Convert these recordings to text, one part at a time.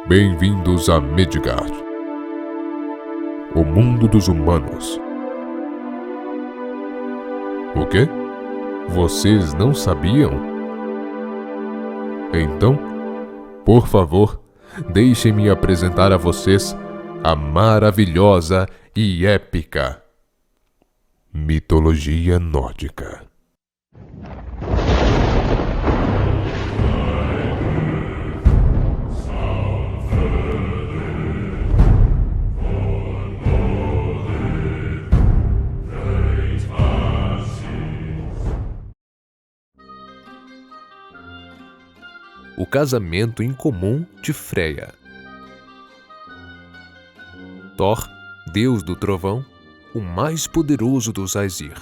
Bem-vindos a Midgard, o mundo dos humanos. O quê? Vocês não sabiam? Então, por favor, deixem-me apresentar a vocês a maravilhosa e épica mitologia nórdica. O casamento incomum de Freya. Thor, deus do trovão, o mais poderoso dos Aesir,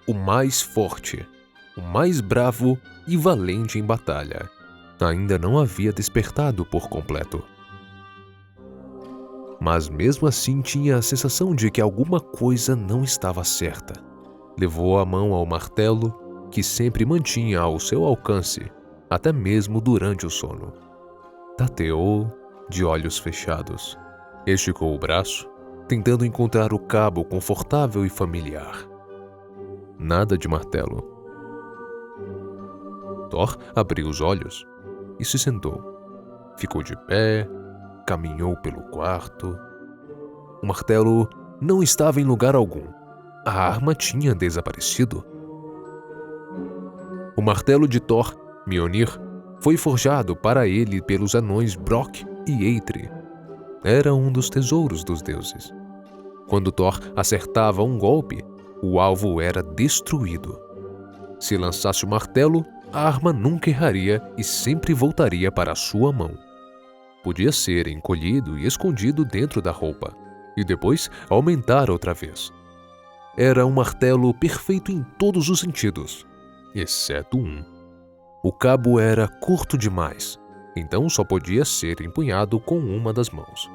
o mais forte, o mais bravo e valente em batalha, ainda não havia despertado por completo. Mas mesmo assim tinha a sensação de que alguma coisa não estava certa. Levou a mão ao martelo, que sempre mantinha ao seu alcance, até mesmo durante o sono. Tateou, de olhos fechados. Esticou o braço, tentando encontrar o cabo confortável e familiar. Nada de martelo. Thor abriu os olhos e se sentou. Ficou de pé, caminhou pelo quarto. O martelo não estava em lugar algum. A arma tinha desaparecido. O martelo de Thor, Mjolnir, foi forjado para ele pelos anões Brok e Eitri. Era um dos tesouros dos deuses. Quando Thor acertava um golpe, o alvo era destruído. Se lançasse o martelo, a arma nunca erraria e sempre voltaria para a sua mão. Podia ser encolhido e escondido dentro da roupa, e depois aumentar outra vez. Era um martelo perfeito em todos os sentidos, exceto um. O cabo era curto demais, então só podia ser empunhado com uma das mãos.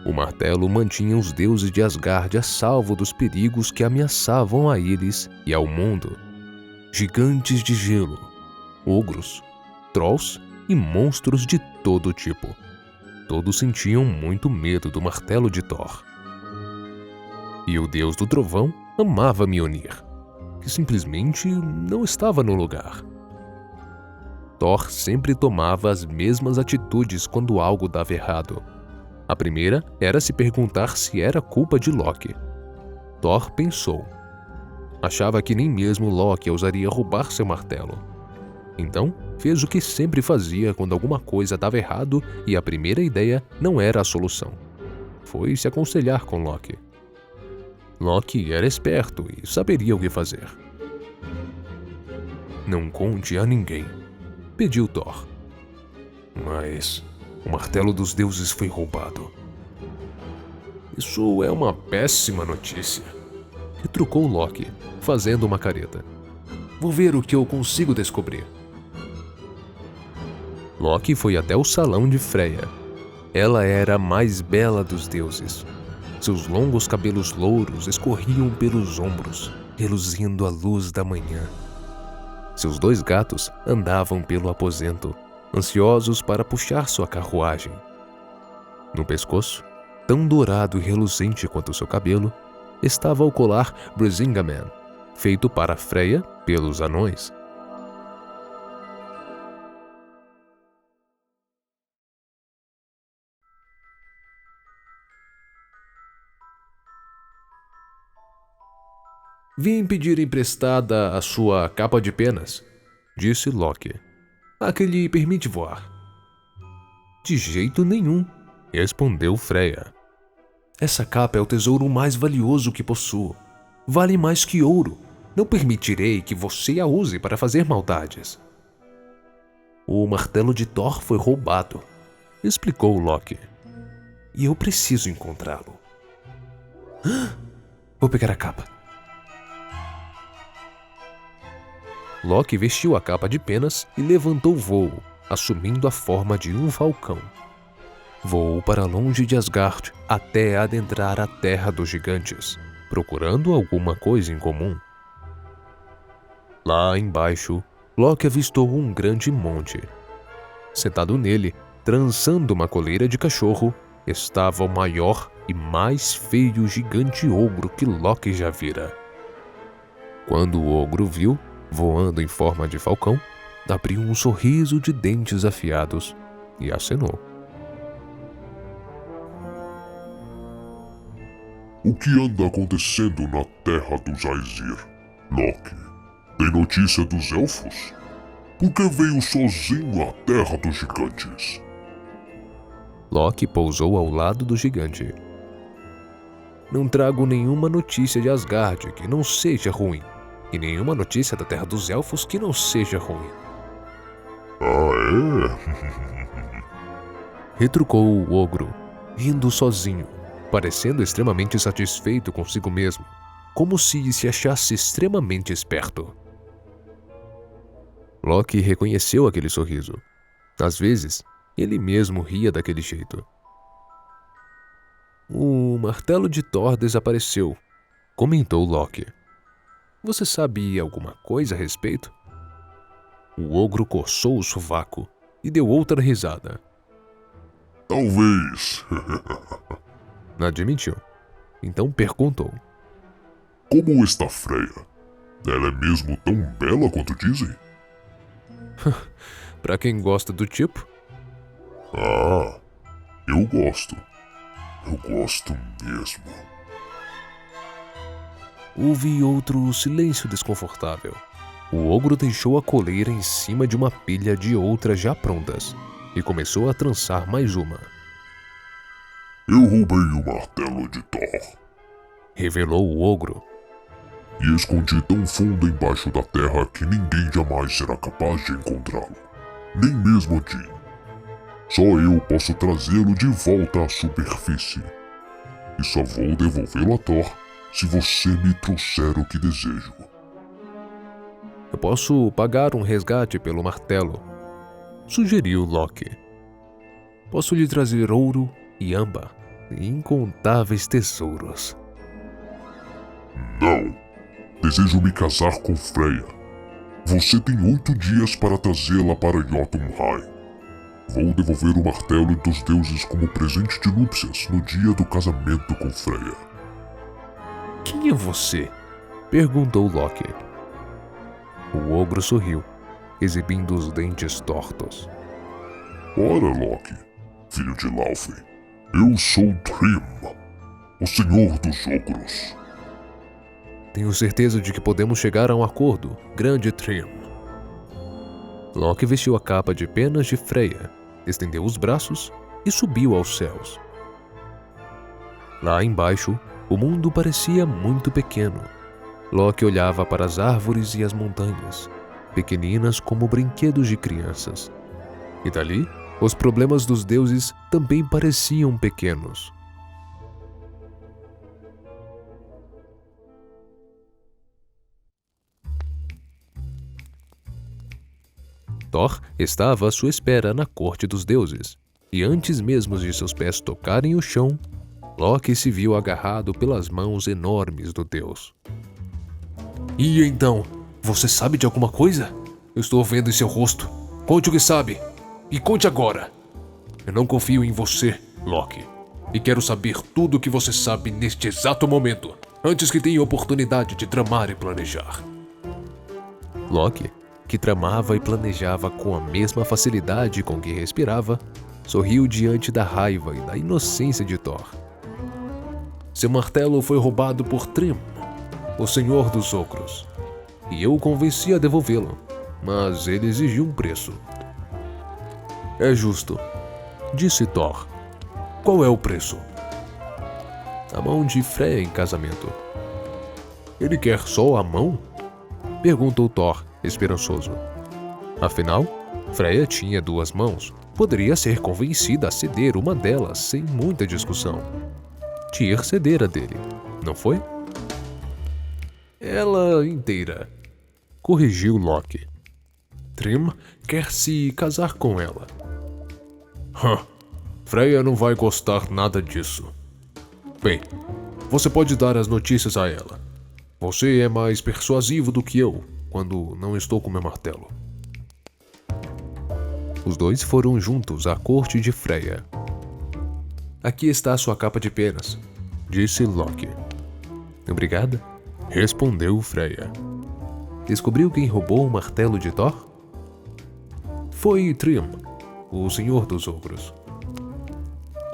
O martelo mantinha os deuses de Asgard a salvo dos perigos que ameaçavam a eles e ao mundo. Gigantes de gelo, ogros, trolls e monstros de todo tipo. Todos sentiam muito medo do martelo de Thor. E o deus do trovão amava Mjolnir, que simplesmente não estava no lugar. Thor sempre tomava as mesmas atitudes quando algo dava errado. A primeira era se perguntar se era culpa de Loki. Thor pensou. Achava que nem mesmo Loki ousaria roubar seu martelo. Então, fez o que sempre fazia quando alguma coisa dava errado e a primeira ideia não era a solução. Foi se aconselhar com Loki. Loki era esperto e saberia o que fazer. Não conte a ninguém, pediu Thor. Mas o martelo dos deuses foi roubado. Isso é uma péssima notícia, retrucou Loki, fazendo uma careta. Vou ver o que eu consigo descobrir. Loki foi até o salão de Freya. Ela era a mais bela dos deuses. Seus longos cabelos louros escorriam pelos ombros, reluzindo à luz da manhã. Seus 2 gatos andavam pelo aposento, ansiosos para puxar sua carruagem. No pescoço, tão dourado e reluzente quanto seu cabelo, estava o colar Brisingamen, feito para Freya pelos anões. Vim pedir emprestada a sua capa de penas, disse Loki. A que lhe permite voar. De jeito nenhum, respondeu Freya. Essa capa é o tesouro mais valioso que possuo. Vale mais que ouro. Não permitirei que você a use para fazer maldades. O martelo de Thor foi roubado, explicou Loki. E eu preciso encontrá-lo. Vou pegar a capa. Loki vestiu a capa de penas e levantou voo, assumindo a forma de um falcão. Voou para longe de Asgard até adentrar a terra dos gigantes, procurando alguma coisa em comum. Lá embaixo, Loki avistou um grande monte. Sentado nele, trançando uma coleira de cachorro, estava o maior e mais feio gigante ogro que Loki já vira. Quando o ogro viu, voando em forma de falcão, abriu um sorriso de dentes afiados e acenou. O que anda acontecendo na terra dos Aesir, Loki? Tem notícia dos elfos? Por que veio sozinho à terra dos gigantes? Loki pousou ao lado do gigante. Não trago nenhuma notícia de Asgard que não seja ruim, e nenhuma notícia da terra dos elfos que não seja ruim. Ah, é? Retrucou o ogro, rindo sozinho, parecendo extremamente satisfeito consigo mesmo, como se achasse extremamente esperto. Loki reconheceu aquele sorriso. Às vezes, ele mesmo ria daquele jeito. O martelo de Thor desapareceu, comentou Loki. Você sabe alguma coisa a respeito? O ogro coçou o sovaco e deu outra risada. Talvez. Admitiu. Então perguntou. Como está Freya? Ela é mesmo tão bela quanto dizem? Pra quem gosta do tipo? Ah, eu gosto. Eu gosto mesmo. Houve outro silêncio desconfortável. O ogro deixou a coleira em cima de uma pilha de outras já prontas e começou a trançar mais uma. Eu roubei o martelo de Thor, revelou o ogro. E escondi tão fundo embaixo da terra que ninguém jamais será capaz de encontrá-lo. Nem mesmo Odin. Só eu posso trazê-lo de volta à superfície. E só vou devolvê-lo a Thor se você me trouxer o que desejo. Eu posso pagar um resgate pelo martelo, sugeriu Loki. Posso lhe trazer ouro e âmbar e incontáveis tesouros. Não. Desejo me casar com Freya. Você tem 8 dias para trazê-la para Jotunheim. Vou devolver o martelo dos deuses como presente de núpcias no dia do casamento com Freya. Quem é você? Perguntou Loki. O ogro sorriu, exibindo os dentes tortos. Ora, Loki, filho de Laufey, eu sou Thrym, o senhor dos ogros. Tenho certeza de que podemos chegar a um acordo, grande Thrym. Loki vestiu a capa de penas de Freya, estendeu os braços e subiu aos céus. Lá embaixo, o mundo parecia muito pequeno. Loki olhava para as árvores e as montanhas, pequeninas como brinquedos de crianças. E dali, os problemas dos deuses também pareciam pequenos. Thor estava à sua espera na corte dos deuses, e antes mesmo de seus pés tocarem o chão, Loki se viu agarrado pelas mãos enormes do deus. E então, você sabe de alguma coisa? Eu estou vendo em seu rosto. Conte o que sabe, e conte agora. Eu não confio em você, Loki, e quero saber tudo o que você sabe neste exato momento, antes que tenha oportunidade de tramar e planejar. Loki, que tramava e planejava com a mesma facilidade com que respirava, sorriu diante da raiva e da inocência de Thor. Seu martelo foi roubado por Thrym, o senhor dos ogros, e eu o convenci a devolvê-lo, mas ele exigiu um preço. É justo, disse Thor. Qual é o preço? A mão de Freya em casamento. Ele quer só a mão? Perguntou Thor, esperançoso. Afinal, Freya tinha 2 mãos. Poderia ser convencida a ceder uma delas sem muita discussão. Tyr cedera dele, não foi? Ela inteira, corrigiu Loki. Thrym quer se casar com ela. Freya não vai gostar nada disso. Bem, você pode dar as notícias a ela. Você é mais persuasivo do que eu, quando não estou com meu martelo. Os dois foram juntos à corte de Freya. Aqui está sua capa de penas, disse Loki. Obrigada, respondeu Freya. Descobriu quem roubou o martelo de Thor? Foi Thrym, o senhor dos ogros.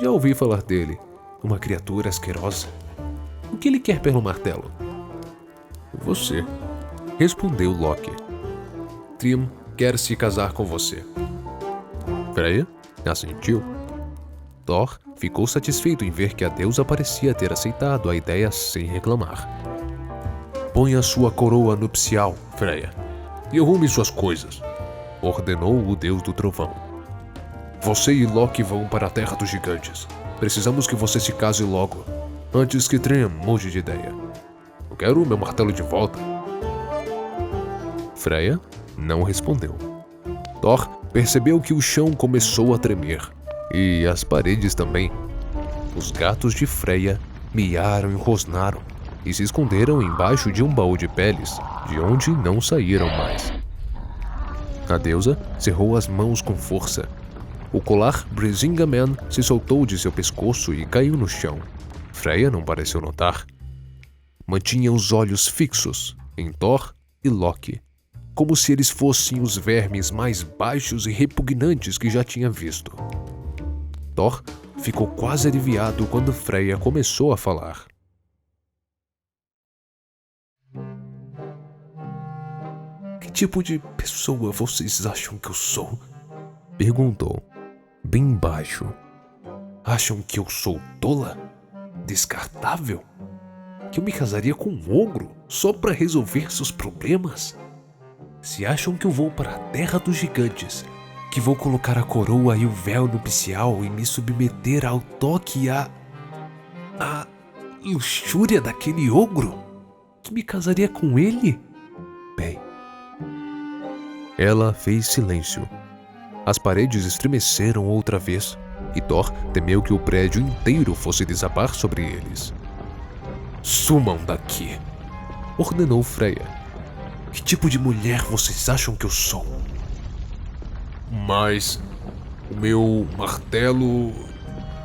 Já ouvi falar dele, uma criatura asquerosa. O que ele quer pelo martelo? Você, respondeu Loki. Thrym quer se casar com você. Freya assentiu. Thor ficou satisfeito em ver que a deusa parecia ter aceitado a ideia sem reclamar. Ponha sua coroa nupcial, Freya, e arrume suas coisas, ordenou o deus do trovão. Você e Loki vão para a Terra dos Gigantes. Precisamos que você se case logo, antes que Thrym mude de ideia. Eu quero meu martelo de volta. Freya não respondeu. Thor percebeu que o chão começou a tremer, e as paredes também. Os gatos de Freya miaram e rosnaram, e se esconderam embaixo de um baú de peles, de onde não saíram mais. A deusa cerrou as mãos com força. O colar Brisingamen se soltou de seu pescoço e caiu no chão. Freya não pareceu notar. Mantinha os olhos fixos em Thor e Loki, como se eles fossem os vermes mais baixos e repugnantes que já tinha visto. Thor ficou quase aliviado quando Freya começou a falar. Que tipo de pessoa vocês acham que eu sou? Perguntou, bem baixo. Acham que eu sou tola? Descartável? Que eu me casaria com um ogro só para resolver seus problemas? Se acham que eu vou para a Terra dos Gigantes, que vou colocar a coroa e o véu nupcial e me submeter ao toque e à luxúria daquele ogro, que me casaria com ele? Bem... Ela fez silêncio. As paredes estremeceram outra vez, e Thor temeu que o prédio inteiro fosse desabar sobre eles. Sumam daqui, ordenou Freya. Que tipo de mulher vocês acham que eu sou? Mas o meu martelo...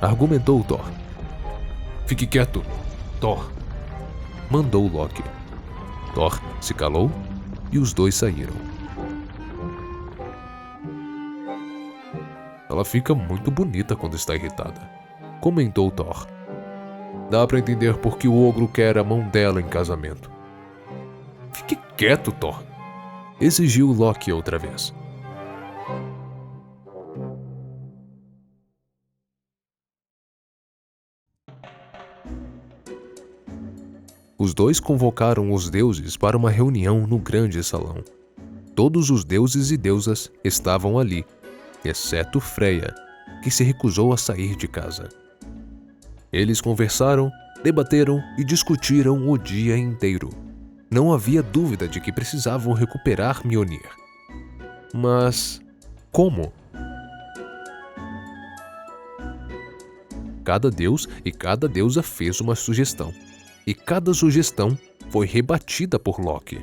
argumentou Thor. Fique quieto, Thor, mandou Loki. Thor se calou e os dois saíram. Ela fica muito bonita quando está irritada, comentou Thor. Dá pra entender por que o ogro quer a mão dela em casamento. Fique quieto, Thor, exigiu Loki outra vez. Os dois convocaram os deuses para uma reunião no grande salão. Todos os deuses e deusas estavam ali, exceto Freya, que se recusou a sair de casa. Eles conversaram, debateram e discutiram o dia inteiro. Não havia dúvida de que precisavam recuperar Mjolnir. Mas como? Cada deus e cada deusa fez uma sugestão, e cada sugestão foi rebatida por Loki.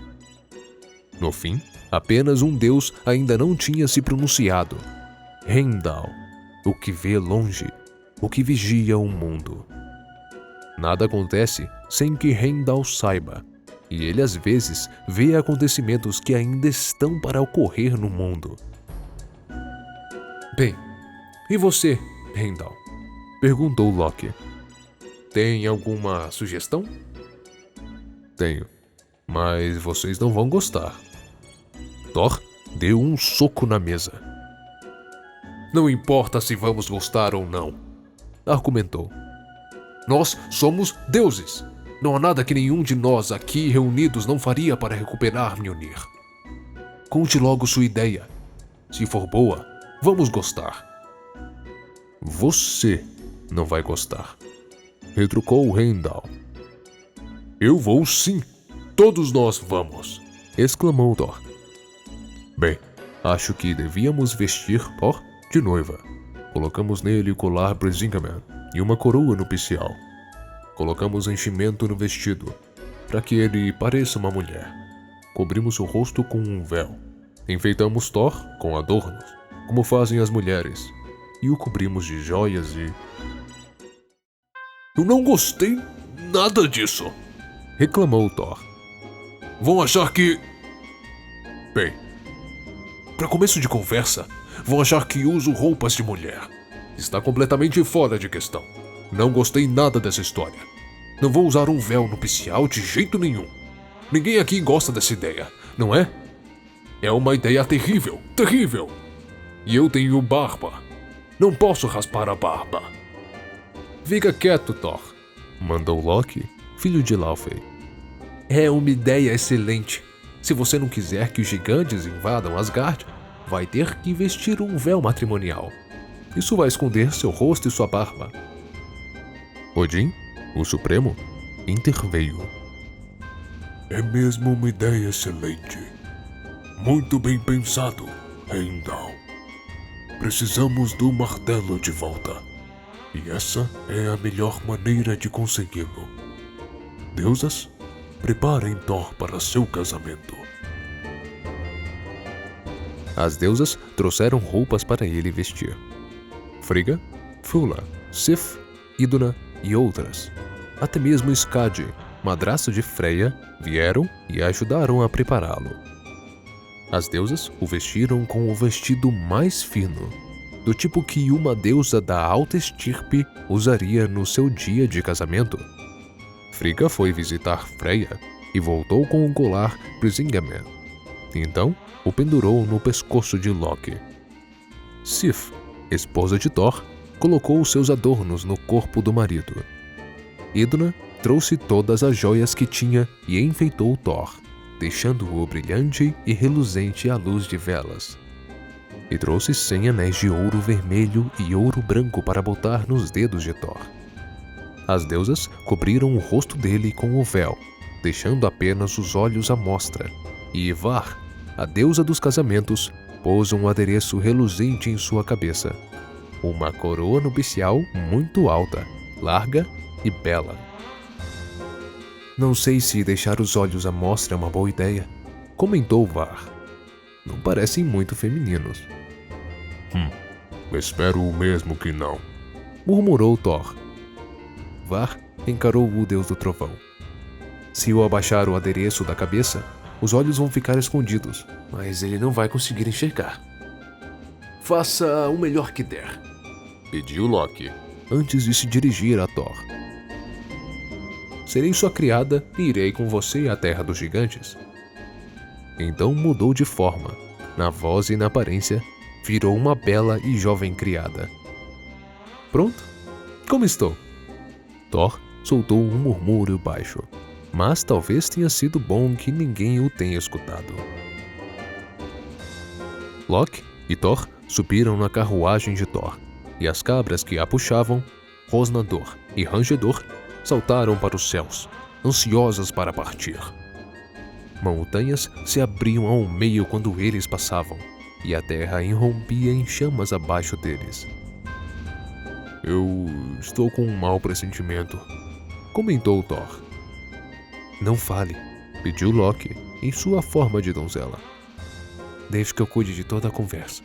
No fim, apenas um deus ainda não tinha se pronunciado: Heimdall, o que vê longe, o que vigia o mundo. Nada acontece sem que Heimdall saiba, e ele às vezes vê acontecimentos que ainda estão para ocorrer no mundo. Bem, e você, Heimdall? Perguntou Loki. Tem alguma sugestão? Tenho, mas vocês não vão gostar. Thor deu um soco na mesa. Não importa se vamos gostar ou não, argumentou. Nós somos deuses. Não há nada que nenhum de nós aqui reunidos não faria para recuperar Mjolnir. Conte logo sua ideia. Se for boa, vamos gostar. Você não vai gostar, retrucou Heimdall. Eu vou sim. Todos nós vamos, exclamou Thor. Bem, acho que devíamos vestir Thor de noiva. Colocamos nele o colar Brisingamen e uma coroa nupcial. Colocamos enchimento no vestido, para que ele pareça uma mulher. cobrimos o rosto com um véu. Enfeitamos Thor com adornos, como fazem as mulheres, e o cobrimos de joias e... Eu não gostei nada disso, reclamou Thor. Vão achar que... Bem, para começo de conversa, vão achar que uso roupas de mulher. Está completamente fora de questão. Não gostei nada dessa história. Não vou usar um véu nupcial de jeito nenhum. Ninguém aqui gosta dessa ideia, não é? É uma ideia terrível, terrível. E eu tenho barba. Não posso raspar a barba. Fica quieto, Thor, mandou Loki, filho de Laufey. É uma ideia excelente. Se você não quiser que os gigantes invadam Asgard, vai ter que vestir um véu matrimonial. Isso vai esconder seu rosto e sua barba. Odin, o Supremo, interveio. É mesmo uma ideia excelente. Muito bem pensado, Heimdall. Precisamos do martelo de volta. E essa é a melhor maneira de consegui-lo. Deusas, preparem Thor para seu casamento. As deusas trouxeram roupas para ele vestir. Frigga, Fula, Sif, Iduna e outras, até mesmo Skadi, madrasta de Freya, vieram e ajudaram a prepará-lo. As deusas o vestiram com o vestido mais fino, do tipo que uma deusa da alta estirpe usaria no seu dia de casamento. Frigga foi visitar Freya e voltou com o colar Brisingamen. Então, o pendurou no pescoço de Loki. Sif, esposa de Thor, colocou seus adornos no corpo do marido. Iduna trouxe todas as joias que tinha e enfeitou Thor, deixando-o brilhante e reluzente à luz de velas. E trouxe 100 anéis de ouro vermelho e ouro branco para botar nos dedos de Thor. As deusas cobriram o rosto dele com o véu, deixando apenas os olhos à mostra, e Ivar, a deusa dos casamentos, pôs um adereço reluzente em sua cabeça. Uma coroa nupcial muito alta, larga e bela. Não sei se deixar os olhos à mostra é uma boa ideia, comentou Var. Não parecem muito femininos. Espero mesmo que não, murmurou Thor. Var encarou o deus do trovão. Se eu abaixar o adereço da cabeça, os olhos vão ficar escondidos, mas ele não vai conseguir enxergar. Faça o melhor que der, pediu Loki, antes de se dirigir a Thor. Serei sua criada e irei com você à terra dos gigantes. Então mudou de forma, na voz e na aparência, virou uma bela e jovem criada. Pronto? Como estou? Thor soltou um murmúrio baixo, mas talvez tenha sido bom que ninguém o tenha escutado. Loki e Thor subiram na carruagem de Thor, e as cabras que a puxavam, Rosnador e Rangedor, saltaram para os céus, ansiosas para partir. Montanhas se abriam ao meio quando eles passavam, e a terra irrompia em chamas abaixo deles. Eu estou com um mau pressentimento, comentou Thor. Não fale, pediu Loki, em sua forma de donzela. Deixe que eu cuide de toda a conversa.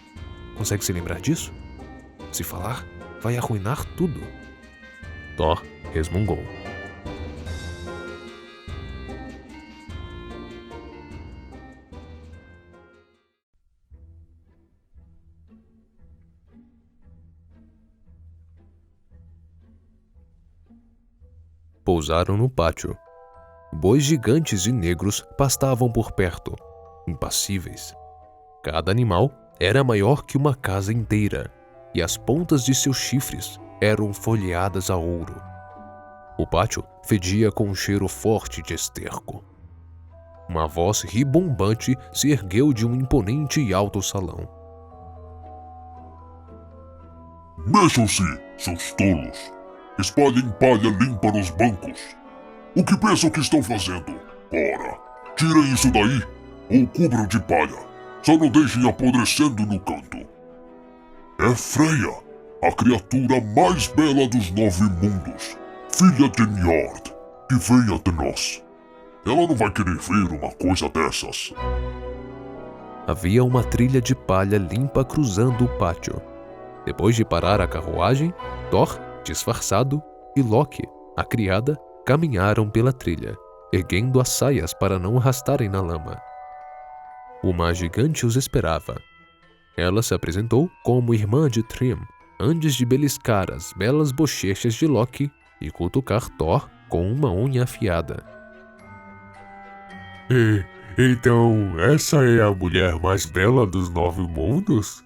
Consegue se lembrar disso? Se falar, vai arruinar tudo. Thor resmungou. Pousaram no pátio. Bois gigantes e negros pastavam por perto, impassíveis. Cada animal era maior que uma casa inteira, e as pontas de seus chifres eram folheadas a ouro. O pátio fedia com um cheiro forte de esterco. Uma voz ribombante se ergueu de um imponente e alto salão. Mexam-se, seus tolos! Espalhem palha limpa nos bancos. O que pensam que estão fazendo? Ora, tirem isso daí ou cubram de palha. Só não deixem apodrecendo no canto. É Freya, a criatura mais bela dos 9 mundos, filha de Njord, que vem até nós. Ela não vai querer ver uma coisa dessas. Havia uma trilha de palha limpa cruzando o pátio. Depois de parar a carruagem, Thor, disfarçado, e Loki, a criada, caminharam pela trilha, erguendo as saias para não arrastarem na lama. Uma gigante os esperava. Ela se apresentou como irmã de Thrym, antes de beliscar as belas bochechas de Loki e cutucar Thor com uma unha afiada. Então, essa é a mulher mais bela dos 9 mundos?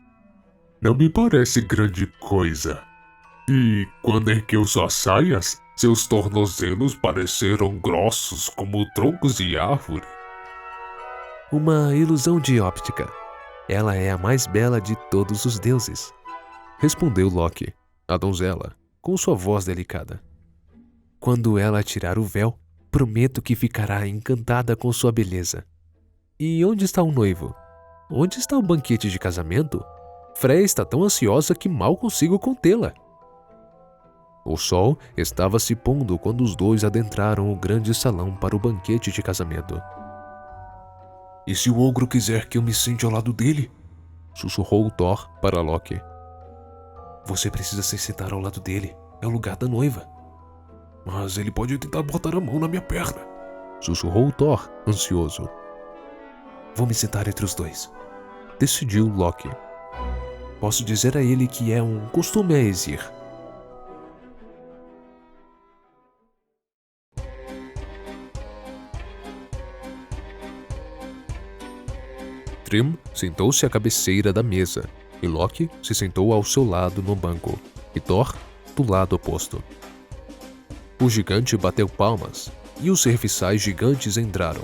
Não me parece grande coisa. E quando ergueu suas saias, seus tornozelos pareceram grossos como troncos de árvore. Uma ilusão de óptica. Ela é a mais bela de todos os deuses, respondeu Loki, a donzela, com sua voz delicada. Quando ela tirar o véu, prometo que ficará encantada com sua beleza. E onde está o noivo? Onde está o banquete de casamento? Freya está tão ansiosa que mal consigo contê-la. O sol estava se pondo quando os dois adentraram o grande salão para o banquete de casamento. E se o ogro quiser que eu me sente ao lado dele? Sussurrou Thor para Loki. Você precisa se sentar ao lado dele. É o lugar da noiva. Mas ele pode tentar botar a mão na minha perna. Sussurrou Thor, ansioso. Vou me sentar entre os dois, decidiu Loki. Posso dizer a ele que é um costume a Aesir. Thrym sentou-se à cabeceira da mesa, e Loki se sentou ao seu lado no banco, e Thor do lado oposto. O gigante bateu palmas, e os serviçais gigantes entraram.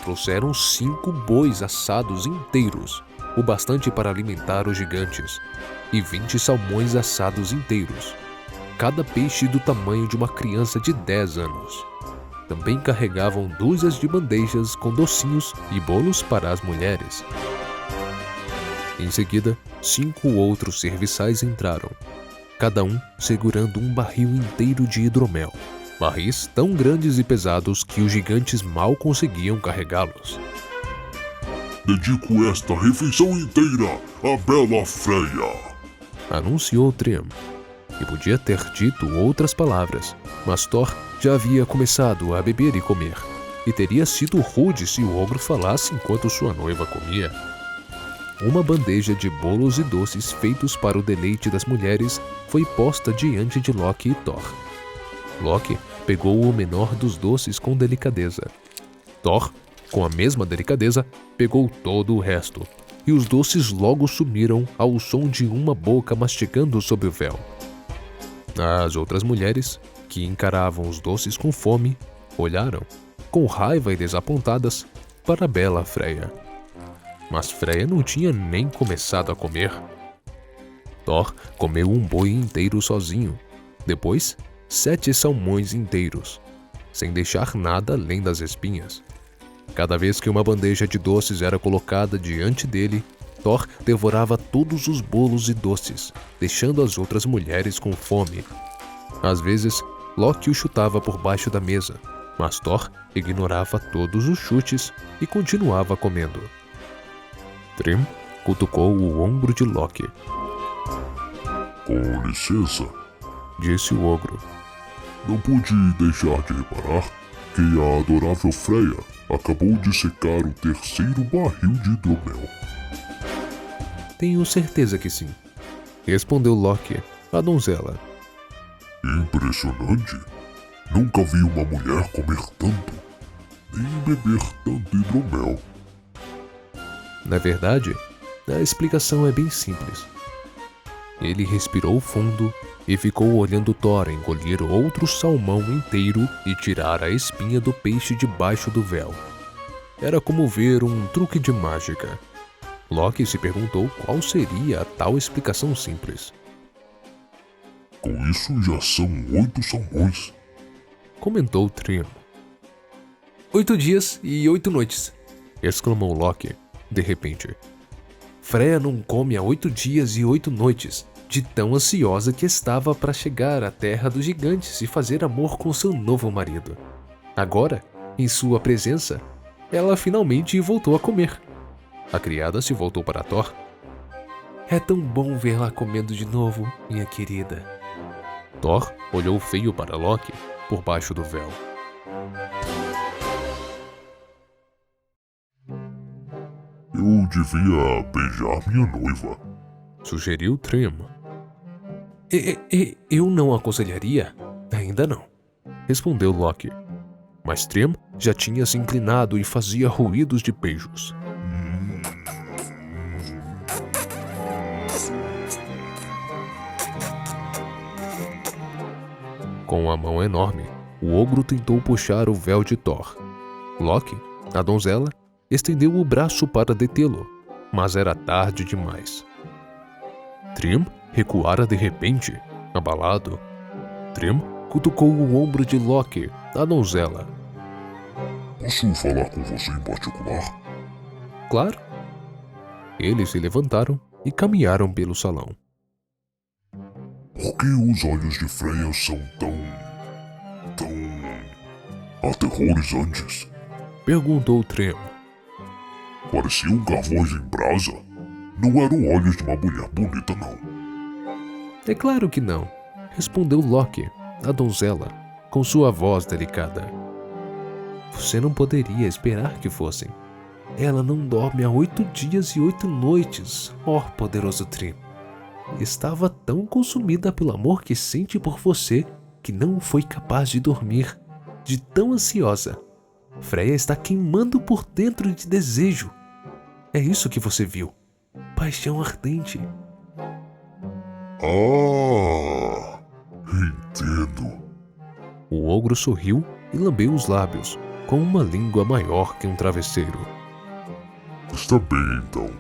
Trouxeram 5 bois assados inteiros, o bastante para alimentar os gigantes, e 20 salmões assados inteiros, cada peixe do tamanho de uma criança de 10 anos. Também carregavam dúzias de bandejas com docinhos e bolos para as mulheres. Em seguida, 5 outros serviçais entraram, cada um segurando um barril inteiro de hidromel, barris tão grandes e pesados que os gigantes mal conseguiam carregá-los. Dedico esta refeição inteira à bela Freya, anunciou Thrym, e podia ter dito outras palavras, mas Thor já havia começado a beber e comer, e teria sido rude se o ogro falasse enquanto sua noiva comia. Uma bandeja de bolos e doces feitos para o deleite das mulheres foi posta diante de Loki e Thor. Loki pegou o menor dos doces com delicadeza. Thor, com a mesma delicadeza, pegou todo o resto, e os doces logo sumiram ao som de uma boca mastigando sob o véu. As outras mulheres, que encaravam os doces com fome, olharam, com raiva e desapontadas, para a bela Freya. Mas Freya não tinha nem começado a comer. Thor comeu um boi inteiro sozinho, depois 7 salmões inteiros, sem deixar nada além das espinhas. Cada vez que uma bandeja de doces era colocada diante dele, Thor devorava todos os bolos e doces, deixando as outras mulheres com fome. Às vezes, Loki o chutava por baixo da mesa, mas Thor ignorava todos os chutes e continuava comendo. Thrym cutucou o ombro de Loki. Com licença, disse o ogro. Não pude deixar de reparar que a adorável Freya acabou de secar o 3º barril de hidromel. Tenho certeza que sim, respondeu Loki, a donzela. Impressionante. Nunca vi uma mulher comer tanto, nem beber tanto hidromel. Na verdade, a explicação é bem simples. Ele respirou fundo e ficou olhando Thor engolir outro salmão inteiro e tirar a espinha do peixe debaixo do véu. Era como ver um truque de mágica. Loki se perguntou qual seria a tal explicação simples. Com isso já são 8 salmões, comentou Thrym. 8 dias e 8 noites, exclamou Loki, de repente. Freya não come há 8 dias e 8 noites, de tão ansiosa que estava para chegar à terra dos gigantes e fazer amor com seu novo marido. Agora, Em sua presença, ela finalmente voltou a comer. A criada se voltou para Thor. É tão bom vê-la comendo de novo, minha querida. Thor olhou feio para Loki por baixo do véu. Eu devia beijar minha noiva. Sugeriu Thrym. Eu não aconselharia? Ainda não, respondeu Loki. Mas Thrym já tinha se inclinado e fazia ruídos de beijos. Com a mão enorme, o ogro tentou puxar o véu de Thor. Loki, a donzela, estendeu o braço para detê-lo, mas era tarde demais. Thrym recuara de repente, abalado. Thrym cutucou o ombro de Loki, a donzela. Posso falar com você em particular? Claro. Eles se levantaram e caminharam pelo salão. Por que os olhos de Freya são tão aterrorizantes? Perguntou Thrym. Pareciam carvões em brasa. Não eram olhos de uma mulher bonita, não. É claro que não, respondeu Loki, a donzela, com sua voz delicada. Você não poderia esperar que fossem. Ela não dorme há 8 dias e 8 noites, ó poderoso Thrym. Estava tão consumida pelo amor que sente por você que não foi capaz de dormir, de tão ansiosa. Freya está queimando por dentro de desejo. É isso que você viu. Paixão ardente. Ah, entendo. O ogro sorriu e lambeu os lábios, com uma língua maior que um travesseiro. Está bem, então.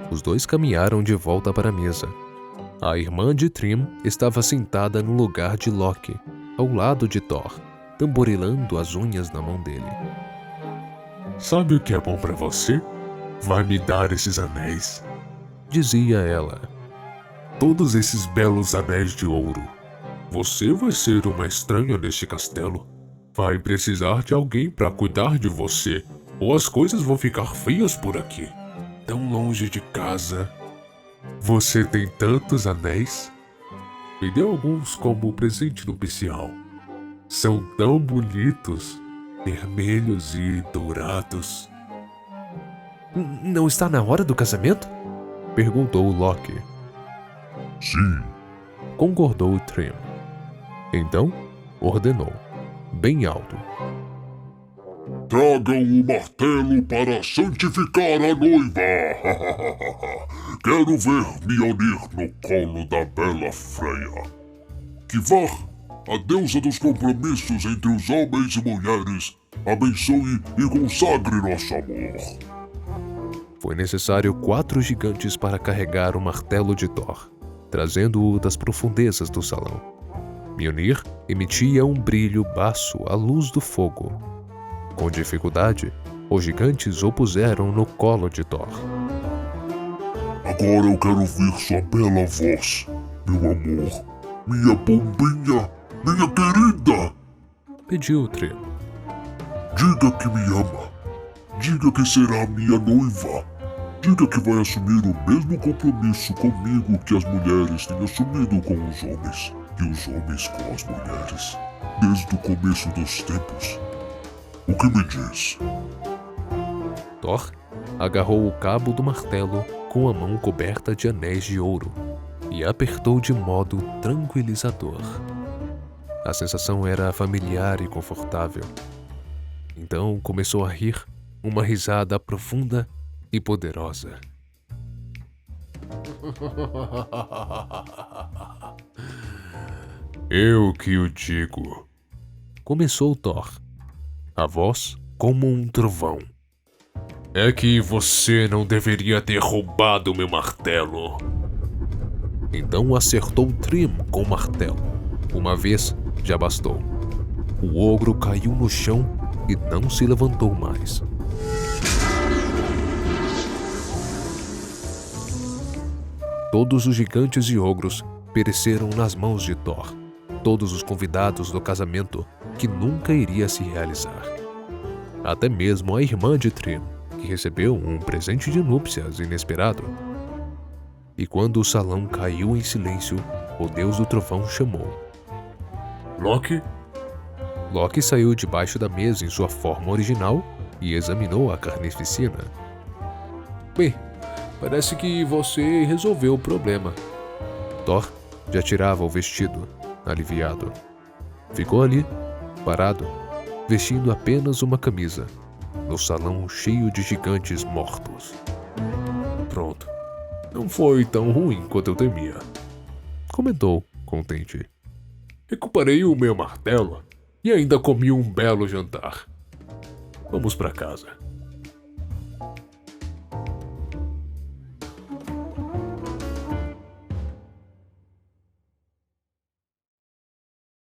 Os dois caminharam de volta para a mesa. A irmã de Thrym estava sentada no lugar de Loki, ao lado de Thor, tamborilando as unhas na mão dele. Sabe o que é bom pra você? Vai me dar esses anéis. Dizia ela. Todos esses belos anéis de ouro. Você vai ser uma estranha neste castelo. Vai precisar de alguém pra cuidar de você, ou as coisas vão ficar feias por aqui. Tão longe de casa. Você tem tantos anéis? Me dê alguns como presente nupcial. São tão bonitos, vermelhos e dourados. Não está na hora do casamento? Perguntou Loki. Sim. Concordou Thrym. Então, ordenou, bem alto. Tragam o martelo para santificar a noiva. Quero ver Mjolnir no colo da bela Freya. Kvar, a deusa dos compromissos entre os homens e mulheres, abençoe e consagre nosso amor. Foi necessário 4 gigantes para carregar o martelo de Thor, trazendo-o das profundezas do salão. Mjolnir emitia um brilho baço à luz do fogo. Com dificuldade, os gigantes o puseram no colo de Thor. Agora eu quero ouvir sua bela voz, meu amor, minha pombinha, minha querida. Pediu Thrym. Diga que me ama. Diga que será minha noiva. Diga que vai assumir o mesmo compromisso comigo que as mulheres têm assumido com os homens e os homens com as mulheres, desde o começo dos tempos. O que me diz? Thor agarrou o cabo do martelo com a mão coberta de anéis de ouro e apertou de modo tranquilizador. A sensação era familiar e confortável. Então começou a rir, uma risada profunda e poderosa. Eu que o digo. Começou Thor, a voz como um trovão. É que você não deveria ter roubado meu martelo. Então acertou Thrym com o martelo. Uma vez já bastou. O ogro caiu no chão e não se levantou mais. Todos os gigantes e ogros pereceram nas mãos de Thor. todos os convidados do casamento que nunca iria se realizar. Até mesmo a irmã de Thrym, que recebeu um presente de núpcias inesperado. E quando o salão caiu em silêncio, o deus do trovão chamou. Loki? Loki saiu debaixo da mesa em sua forma original e examinou a carnificina. Bem, parece que você resolveu o problema. Thor já tirava o vestido, aliviado. Ficou ali, parado, vestindo apenas uma camisa, no salão cheio de gigantes mortos. Pronto. Não foi tão ruim quanto eu temia. Comentou, contente. Recuperei o meu martelo e ainda comi um belo jantar. Vamos para casa.